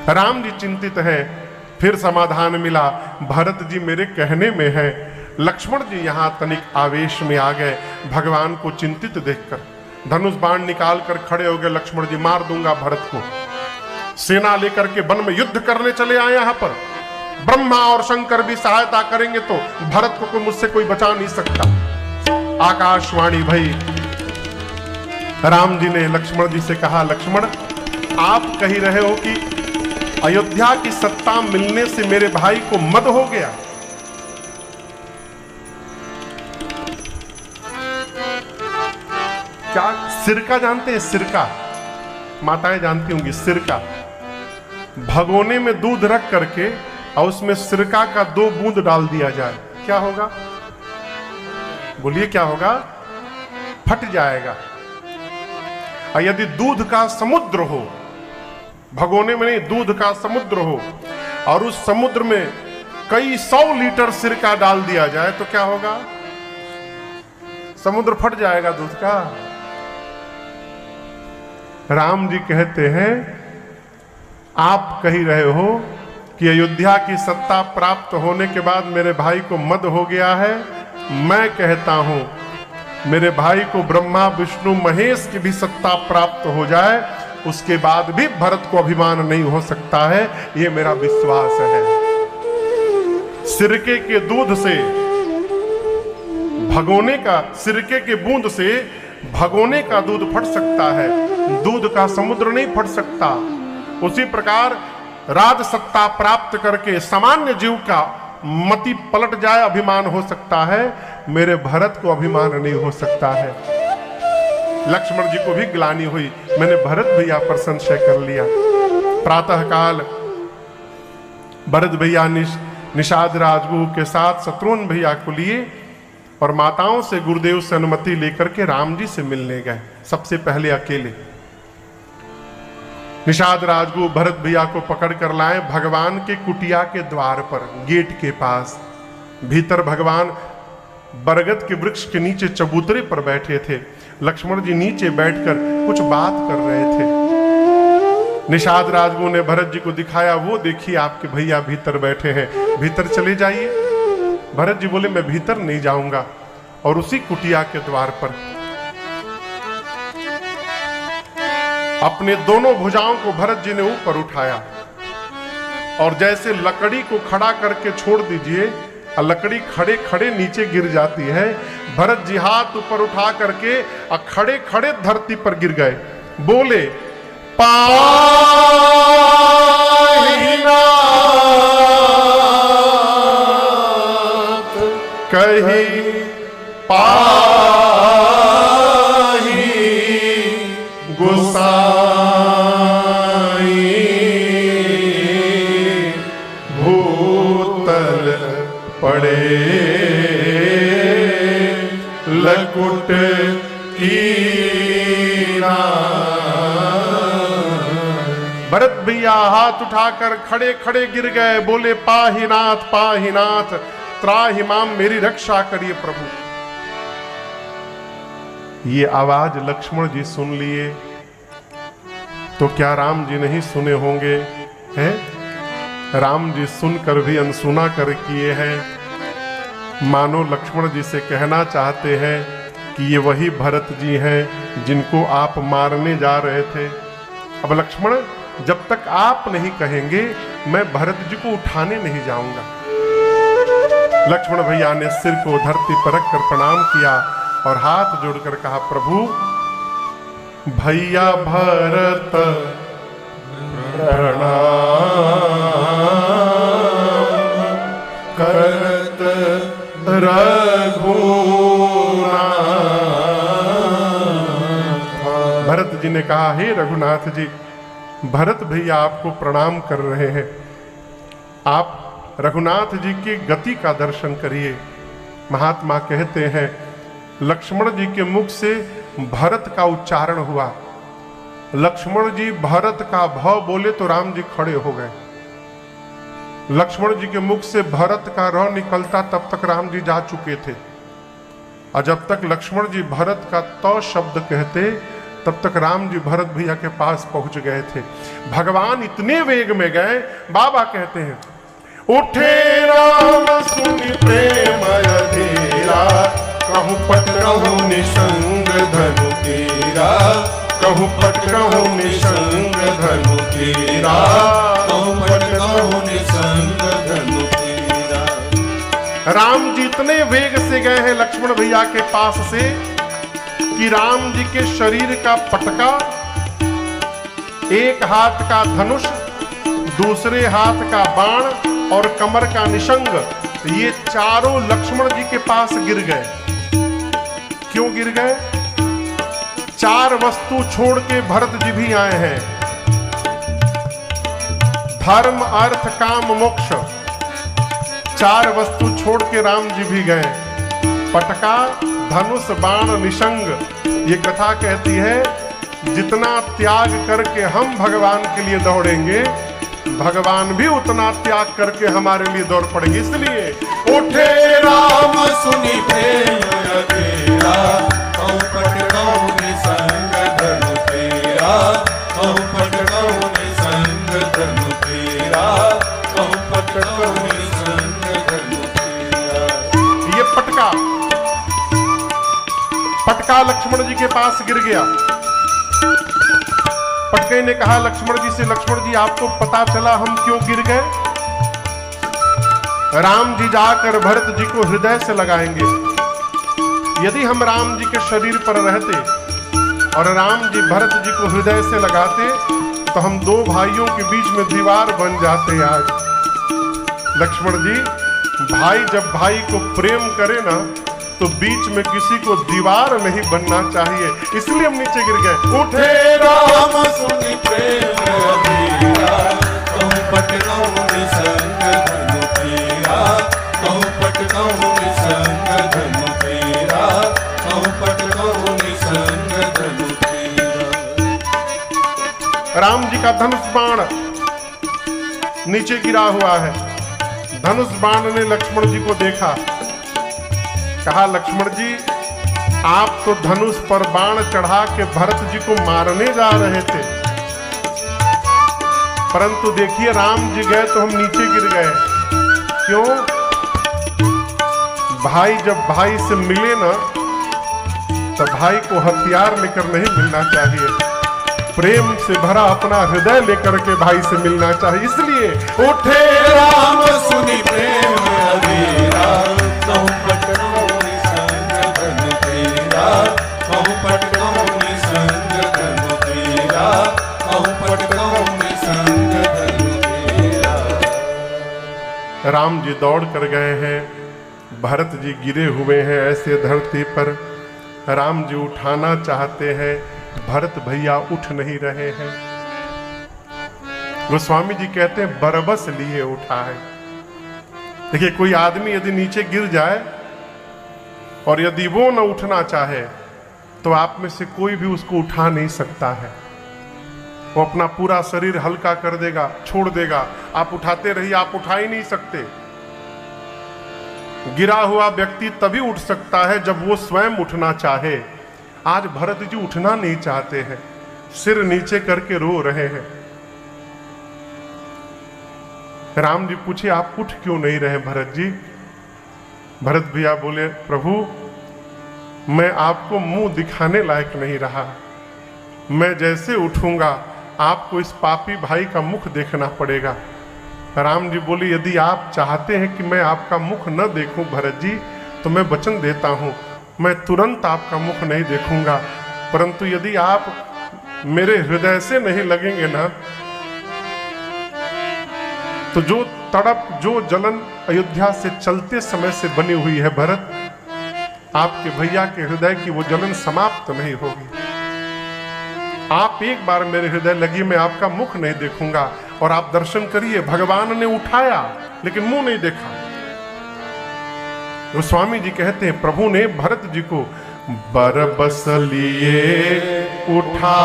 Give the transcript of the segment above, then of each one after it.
राम जी चिंतित हैं। फिर समाधान मिला, भरत जी मेरे कहने में है। लक्ष्मण जी यहां तनिक आवेश में आ गए भगवान को चिंतित देखकर। धनुष बाण निकाल कर खड़े हो गए। लक्ष्मण जी मार दूंगा भरत को। सेना लेकर के वन में युद्ध करने चले आए। यहां पर ब्रह्मा और शंकर भी सहायता करेंगे तो भरत को मुझसे कोई बचा नहीं सकता। आकाशवाणी भई। राम जी ने लक्ष्मण जी से कहा, लक्ष्मण आप कह रहे हो कि अयोध्या की सत्ता मिलने से मेरे भाई को मद हो गया। क्या सिरका जानते हैं? सिरका माताएं जानती होंगी। सिरका भगोने में दूध रख करके और उसमें सिरका का 2 बूंद डाल दिया जाए, क्या होगा? बोलिए क्या होगा? फट जाएगा। और यदि दूध का समुद्र हो, भगोने में नहीं, दूध का समुद्र हो और उस समुद्र में कई 100 लीटर सिरका डाल दिया जाए तो क्या होगा? समुद्र फट जाएगा दूध का। राम जी कहते हैं, आप कह रहे हो कि अयोध्या की सत्ता प्राप्त होने के बाद मेरे भाई को मद हो गया है। मैं कहता हूं मेरे भाई को ब्रह्मा विष्णु महेश की भी सत्ता प्राप्त हो जाए, उसके बाद भी भरत को अभिमान नहीं हो सकता है। यह मेरा विश्वास है। सिरके के दूध से भगोने का, सिरके के बूंद से भगोने का दूध फट सकता है, दूध का समुद्र नहीं फट सकता। उसी प्रकार राज सत्ता प्राप्त करके सामान्य जीव का मति पलट जाए, अभिमान हो सकता है, मेरे भरत को अभिमान नहीं हो सकता है। लक्ष्मण जी को भी ग्लानि हुई, मैंने भरत भैया पर संशय कर लिया। प्रातः काल भरत भैया निषाद राजगुरु के साथ शत्रुघ्न भैया को लिए और माताओं से गुरुदेव से अनुमति लेकर के राम जी से मिलने गए। सबसे पहले अकेले निषाद राजगुरु भरत भैया को पकड़ कर लाए भगवान के कुटिया के द्वार पर, गेट के पास। भीतर भगवान बरगद के वृक्ष के नीचे चबूतरे पर बैठे थे। लक्ष्मण जी नीचे बैठकर कुछ बात कर रहे थे। निषाद राजगुरु ने भरत जी को दिखाया, वो देखिए आपके भैया भीतर बैठे हैं, भीतर चले जाइए। भरत जी बोले मैं भीतर नहीं जाऊंगा। और उसी कुटिया के द्वार पर अपने दोनों भुजाओं को भरत जी ने ऊपर उठाया और जैसे लकड़ी को खड़ा करके छोड़ दीजिए, लकड़ी खड़े खड़े नीचे गिर जाती है। भरत जी हाथ ऊपर उठा करके खड़े खड़े धरती पर गिर गए। बोले कही पाही गोसाई भूतल पड़े लकुट की। भरत भैया हाथ उठाकर खड़े खड़े गिर गए। बोले पाहीनाथ पाहीनाथ त्राहि माम, मेरी रक्षा करिए प्रभु। ये आवाज लक्ष्मण जी सुन लिए तो क्या राम जी नहीं सुने होंगे? हैं? राम जी सुनकर भी अनसुना कर किए हैं। मानो लक्ष्मण जी से कहना चाहते हैं कि ये वही भरत जी हैं जिनको आप मारने जा रहे थे। अब लक्ष्मण, जब तक आप नहीं कहेंगे मैं भरत जी को उठाने नहीं जाऊंगा। लक्ष्मण भैया ने सिर को धरती पर रखकर प्रणाम किया और हाथ जोड़कर कहा, प्रभु भैया भरत प्रणाम करत रघुनाथ। भरत जी ने कहा, हे रघुनाथ जी, भरत भैया आपको प्रणाम कर रहे हैं। आप रघुनाथ जी की गति का दर्शन करिए। महात्मा कहते हैं लक्ष्मण जी के मुख से भरत का उच्चारण हुआ। लक्ष्मण जी भरत का भ बोले तो राम जी खड़े हो गए। लक्ष्मण जी के मुख से भरत का र निकलता तब तक राम जी जा चुके थे। और जब तक लक्ष्मण जी भरत का त शब्द कहते तब तक राम जी भरत भैया के पास पहुंच गए थे। भगवान इतने वेग में गए, बाबा कहते हैं उठे राम सुनि प्रेम अधीरा, कहूँ पट कहूँ निसंग धनु तेरा, कहूँ पट कहूँ निसंग धनु तेरा, कहूँ पट कहूँ निसंग धनु तेरा। राम जी इतने वेग से गए हैं लक्ष्मण भैया के पास से कि राम जी के शरीर का पटका, एक हाथ का धनुष, दूसरे हाथ का बाण और कमर का निशंग, ये चारों लक्ष्मण जी के पास गिर गए। क्यों गिर गए? 4 वस्तु छोड़ के भरत जी भी आए हैं, धर्म अर्थ काम मोक्ष, 4 वस्तु छोड़ के राम जी भी गए। पटका, धनुष, बाण, निशंग। ये कथा कहती है जितना त्याग करके हम भगवान के लिए दौड़ेंगे, भगवान भी उतना त्याग करके हमारे लिए दौड़ पड़ेंगे। इसलिए उठे राम सुनि प्रेम अधीरा, कहूँ पट कहूँ निसंग धनु तेरा, कहूँ पट कहूँ निसंग धनु तेरा, कहूँ पट कहूँ निसंग धनु तेरा। ये पटका लक्ष्मण जी के पास गिर गया। पटके ने कहा लक्ष्मण जी से, लक्ष्मण जी आपको पता चला हम क्यों गिर गए? राम जी जाकर भरत जी को हृदय से लगाएंगे। यदि हम राम जी के शरीर पर रहते और राम जी भरत जी को हृदय से लगाते तो हम 2 भाइयों के बीच में दीवार बन जाते। आज लक्ष्मण जी, भाई जब भाई को प्रेम करे ना तो बीच में किसी को दीवार नहीं बनना चाहिए, इसलिए हम नीचे गिर गए। उठे राम सुनि प्रेम अधीरा, कहूँ पट कहूँ निसंग धनु तेरा, कहूँ पट कहूँ निसंग धनु तेरा, कहूँ पट कहूँ निसंग धनु तेरा। राम जी का धनुष बाण नीचे गिरा हुआ है। धनुष बाण ने लक्ष्मण जी को देखा, कहा लक्ष्मण जी आप तो धनुष पर बाण चढ़ा के भरत जी को मारने जा रहे थे, परंतु देखिए राम जी गए तो हम नीचे गिर गए। क्यों? भाई जब भाई से मिले ना तो भाई को हथियार लेकर नहीं मिलना चाहिए, प्रेम से भरा अपना हृदय लेकर के भाई से मिलना चाहिए। इसलिए उठे राम सुनि प्रेम अधीरा, कहूँ पट कहूँ निसंग धनु तेरा, कहूँ पट कहूँ निसंग धनु तेरा, कहूँ पट कहूँ निसंग धनु तेरा। राम जी दौड़ कर गए हैं, भरत जी गिरे हुए हैं ऐसे धरती पर। राम जी उठाना चाहते हैं, भरत भैया उठ नहीं रहे हैं। गोस्वामी जी कहते हैं बरबस लिए उठा है। देखिए कोई आदमी यदि नीचे गिर जाए और यदि वो न उठना चाहे तो आप में से कोई भी उसको उठा नहीं सकता है। वो अपना पूरा शरीर हल्का कर देगा, छोड़ देगा, आप उठाते रहिए, आप उठा ही नहीं सकते। गिरा हुआ व्यक्ति तभी उठ सकता है जब वो स्वयं उठना चाहे। आज भरत जी उठना नहीं चाहते हैं, सिर नीचे करके रो रहे हैं। राम जी पूछे आप उठ क्यों नहीं रहे भरत जी? भरत भैया बोले प्रभु मैं आपको मुंह दिखाने लायक नहीं रहा, मैं जैसे उठूंगा आपको इस पापी भाई का मुख देखना पड़ेगा। राम जी बोले यदि आप चाहते हैं कि मैं आपका मुख न देखूं भरत जी तो मैं वचन देता हूं मैं तुरंत आपका मुख नहीं देखूंगा, परंतु यदि आप मेरे हृदय से नहीं लगेंगे ना तो जो तड़प जो जलन अयोध्या से चलते समय से बनी हुई है भरत, आपके भैया के हृदय की वो जलन समाप्त नहीं होगी। आप एक बार मेरे हृदय लगी, मैं आपका मुख नहीं देखूंगा और आप दर्शन करिए। भगवान ने उठाया लेकिन मुंह नहीं देखा। गोस्वामी जी कहते हैं प्रभु ने भरत जी को बरबस लिए उठा,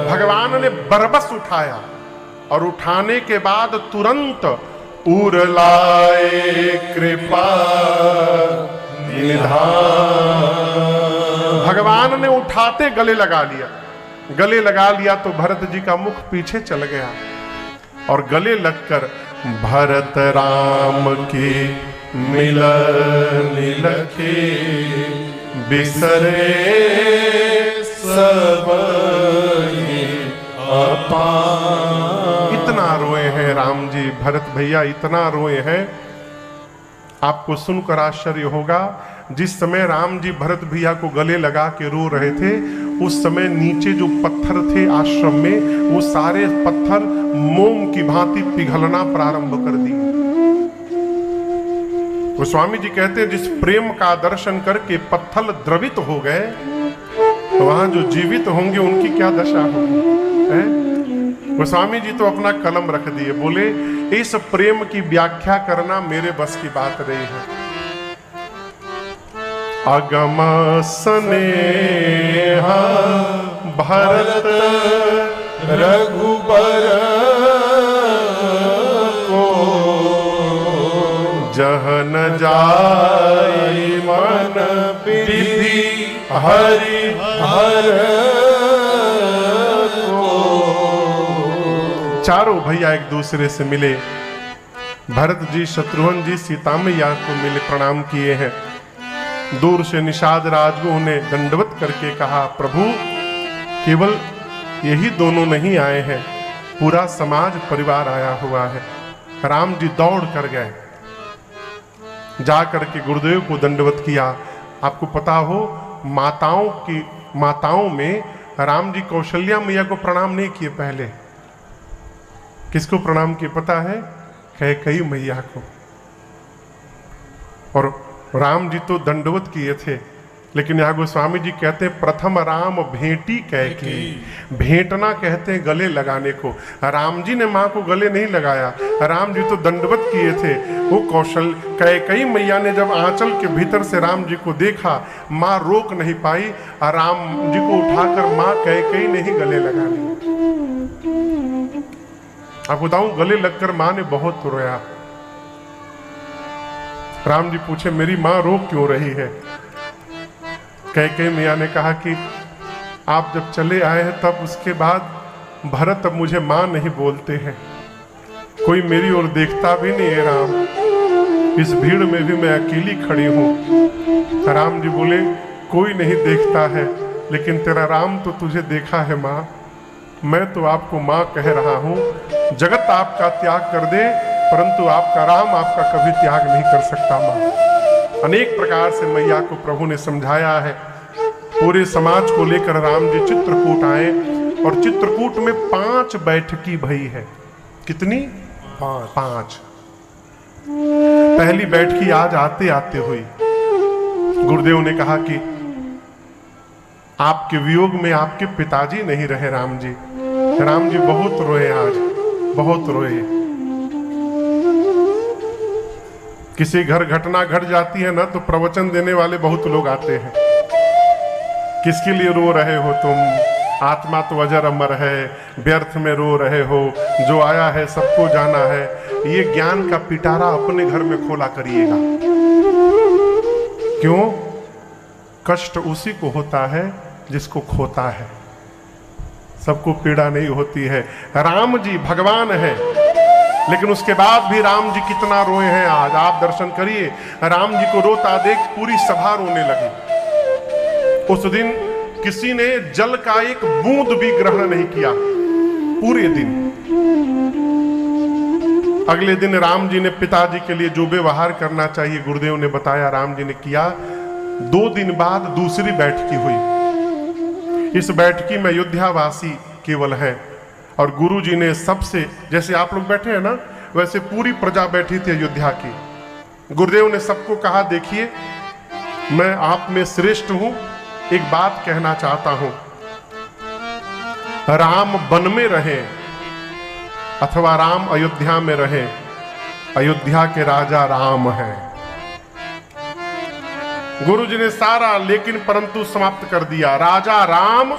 भगवान ने बरबस उठाया और उठाने के बाद तुरंत उर लाए कृपा निधान। भगवान ने उठाते गले लगा लिया। गले लगा लिया तो भरत जी का मुख पीछे चल गया और गले लगकर भरत राम के मिलन लखे बिसरे सब इतना रोए हैं राम जी, भरत भैया इतना रोए हैं। आपको सुनकर आश्चर्य होगा, जिस समय राम जी भरत भैया को गले लगा के रो रहे थे, उस समय नीचे जो पत्थर थे आश्रम में, वो सारे पत्थर मोम की भांति पिघलना प्रारंभ कर दिए। गोस्वामी जी कहते हैं जिस प्रेम का दर्शन करके पत्थर द्रवित हो गए, तो वहां जो जीवित होंगे उनकी क्या दशा होगी। गोस्वामी जी तो अपना कलम रख दिए, बोले इस प्रेम की व्याख्या करना मेरे बस की बात नहीं है। अगम स्नेह भरत रघुबर को जहन जाय मन विधि हरि हर को। चारों भैया एक दूसरे से मिले। भरत जी, शत्रुघ्न जी, सीता मैया को मिले, प्रणाम किए हैं। दूर से निषाद राजगुरु ने दंडवत करके कहा, प्रभु केवल यही दोनों नहीं आए हैं, पूरा समाज परिवार आया हुआ है। राम जी दौड़ कर गए, जा करके गुरुदेव को दंडवत किया। आपको पता हो, माताओं में राम जी कौशल्या मैया को प्रणाम नहीं किए, पहले किसको प्रणाम किए पता है? कैकेयी मैया को। और राम जी तो दंडवत किए थे, लेकिन यहाँ गोस्वामी जी कहते हैं प्रथम राम भेंटी कैकेयी। भेंटना कहते हैं गले लगाने को। राम जी ने माँ को गले नहीं लगाया, राम जी तो दंडवत किए थे। वो कैकेयी मैया ने जब आंचल के भीतर से राम जी को देखा, माँ रोक नहीं पाई, राम जी को उठाकर माँ कैकेयी ने ही गले लगा लिया। आप बताऊं, गले लगकर माँ ने बहुत रोया। राम जी पूछे, मेरी माँ रो क्यों रही है? कैकेयी मैया ने कहा कि आप जब चले आए हैं तब उसके बाद भरत अब मुझे माँ नहीं बोलते हैं, कोई मेरी ओर देखता भी नहीं है राम, इस भीड़ में भी मैं अकेली खड़ी हूँ। राम जी बोले, कोई नहीं देखता है, लेकिन तेरा राम तो तुझे देखा है माँ, मैं तो आपको माँ कह रहा हूँ। जगत आपका त्याग कर दे, परंतु आपका राम आपका कभी त्याग नहीं कर सकता माँ। अनेक प्रकार से मैया को प्रभु ने समझाया है। पूरे समाज को लेकर राम जी चित्रकूट आए, और चित्रकूट में 5 बैठकी भई है। कितनी? 5। पहली बैठकी आज आते आते हुई। गुरुदेव ने कहा कि आपके वियोग में आपके पिताजी नहीं रहे राम जी। राम जी बहुत रोए, आज बहुत रोए। किसी घर घटना घट जाती है ना, तो प्रवचन देने वाले बहुत लोग आते हैं। किसके लिए रो रहे हो तुम? आत्मा तो अजर अमर है, व्यर्थ में रो रहे हो, जो आया है सबको जाना है। ये ज्ञान का पिटारा अपने घर में खोला करिएगा। क्यों? कष्ट उसी को होता है जिसको खोता है, सबको पीड़ा नहीं होती है। राम जी भगवान है, लेकिन उसके बाद भी राम जी कितना रोए हैं। आज आप दर्शन करिए, राम जी को रोता देख पूरी सभा रोने लगी। उस दिन किसी ने जल का एक बूंद भी ग्रहण नहीं किया पूरे दिन। अगले दिन राम जी ने पिताजी के लिए जो व्यवहार करना चाहिए गुरुदेव ने बताया, राम जी ने किया। 2 दिन बाद दूसरी बैठकी हुई। इस बैठकी में अयोध्यावासी केवल है, और गुरु जी ने सबसे, जैसे आप लोग बैठे हैं ना, वैसे पूरी प्रजा बैठी थी अयोध्या की। गुरुदेव ने सबको कहा, देखिए मैं आप में श्रेष्ठ हूं, एक बात कहना चाहता हूं। राम वन में रहे अथवा राम अयोध्या में रहे, अयोध्या के राजा राम हैं। गुरु जी ने सारा लेकिन परंतु समाप्त कर दिया। राजा राम,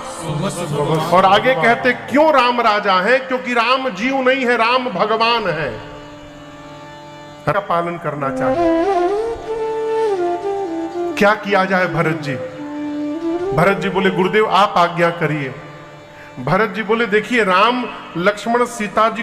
और आगे कहते क्यों राम राजा है? क्योंकि राम जीव नहीं है, राम भगवान है। का पालन करना चाहिए। क्या किया जाए भरत जी? भरत जी बोले गुरुदेव आप आज्ञा करिए। भरत जी बोले देखिए राम लक्ष्मण सीता जी